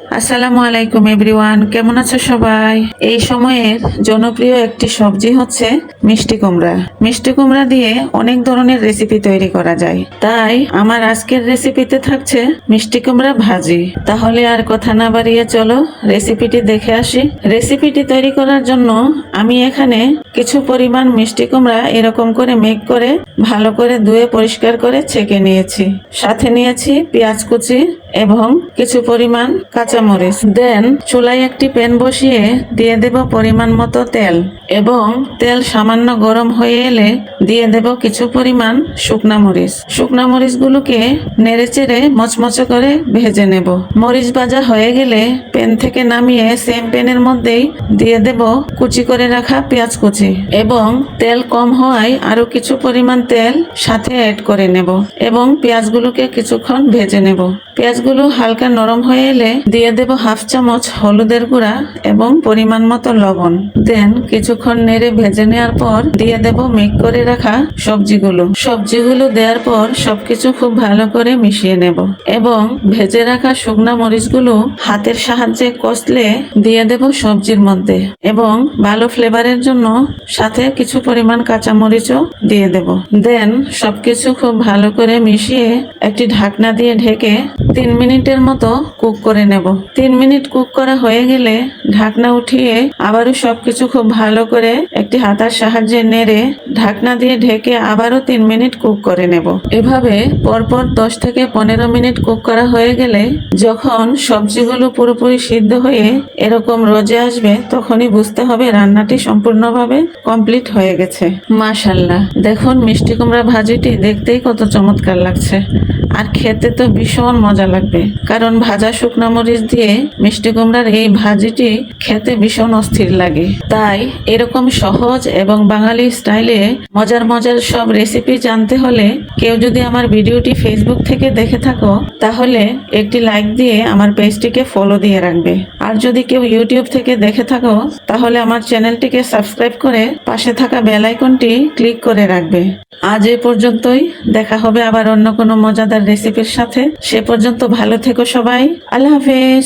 আসসালামু আলাইকুম এভরিওয়ান, কেমন আছো সবাই? এই সময়ের জনপ্রিয় একটি সবজি হচ্ছে মিষ্টি কুমড়া। মিষ্টি কুমড়া দিয়ে অনেক ধরনের রেসিপি তৈরি করা যায়, তাই আমার আজকের রেসিপিতে থাকছে মিষ্টি কুমড়া ভাজি। তাহলে আর কথা না বাড়িয়ে চলো রেসিপিটি দেখে আসি। রেসিপিটি তৈরি করার জন্য আমি এখানে কিছু পরিমাণ মিষ্টি কুমড়া এরকম করে মেঘ করে ভালো করে ধুয়ে পরিষ্কার করে ছেঁকে নিয়েছি। সাথে নিয়েছি পেঁয়াজ কুচি এবং কিছু পরিমাণ কাঁচামরিচ। দেন চুলায় একটি প্যান বসিয়ে দিয়ে দেব পরিমাণ মতো তেল এবং তেল সামান্য গরম হয়ে এলে দিয়ে দেব কিছু পরিমাণ শুকনা মরিচ। শুকনা মরিচগুলোকে নেড়ে চেড়ে মচমচে করে ভেজে নেব। মরিচ ভাজা হয়ে গেলে প্যান থেকে নামিয়ে সেম প্যানের মধ্যেই দিয়ে দেব কুচি করে রাখা পেঁয়াজ কুচি এবং তেল কম হওয়ায় আরো কিছু পরিমাণ তেল সাথে অ্যাড করে নেব এবং পেঁয়াজগুলোকে কিছুক্ষণ ভেজে নেব। পেঁয়াজগুলো হালকা নরম হয়ে এলে দিয়ে দেব হাফ চামচ হলুদের গুঁড়া এবং পরিমাণ মতো লবণ। দেন কিছুক্ষণ নেড়ে ভেজে নেওয়ার পর দিয়ে দেব মেক করে রাখা সবজিগুলো দেওয়ার পর সবকিছু খুব ভালো করে মিশিয়ে নেব এবং ভেজে রাখা শুকনা মরিচগুলো হাতের সাহায্যে কষলে দিয়ে দেব সবজির মধ্যে এবং ভালো ফ্লেভারের জন্য সাথে কিছু পরিমাণ কাঁচা মরিচও দিয়ে দেব। দেন সবকিছু খুব ভালো করে মিশিয়ে একটি ঢাকনা দিয়ে ঢেকে 3 মিনিটের মতো কুক করে নেব। 3 মিনিট কুক করা হয়ে গেলে ঢাকনা উঠিয়ে আবারও সবকিছু খুব ভালো করে একটি হাতার সাহায্যে নেড়ে ঢাকনা দিয়ে ঢেকে আবারও 3 মিনিট কুক করে নেব। এভাবে পরপর 10 থেকে 15 মিনিট কুক করা হয়ে গেলে যখন সবজিগুলো পুরোপুরি সিদ্ধ হয়ে এরকম রোজে আসবে তখনই বুঝতে হবে রান্নাটি সম্পূর্ণভাবে কমপ্লিট হয়ে গেছে। মাশাআল্লাহ, দেখুন মিষ্টি কুমড়া ভাজিটি দেখতেই কত চমৎকার লাগছে আর খেতে তো ভীষণ মজা লাগবে, কারণ ভাজা শুকনো মরিচ দিয়ে মিষ্টি কুমড়ার এই ভাজিটি খেতে ভীষণ অস্থির লাগে। তাই এরকম সহজ এবং বাঙালি স্টাইলে মজার মজার সব রেসিপি জানতে হলে কেউ যদি আমার ভিডিওটি ফেসবুক থেকে দেখে থাকো তাহলে একটি লাইক দিয়ে আমার পেজটিকে ফলো দিয়ে রাখবে। আর যদি কেউ ইউটিউব থেকে দেখে থাকো তাহলে আমার চ্যানেলটিকে সাবস্ক্রাইব করে পাশে থাকা বেল আইকনটি ক্লিক করে রাখবে। আজ এ পর্যন্তই, দেখা হবে আবার অন্য কোনো মজাদার রেসিপির সাথে। সে পর্যন্ত ভালো থেকো সবাই। আল্লাহ হাফেজ।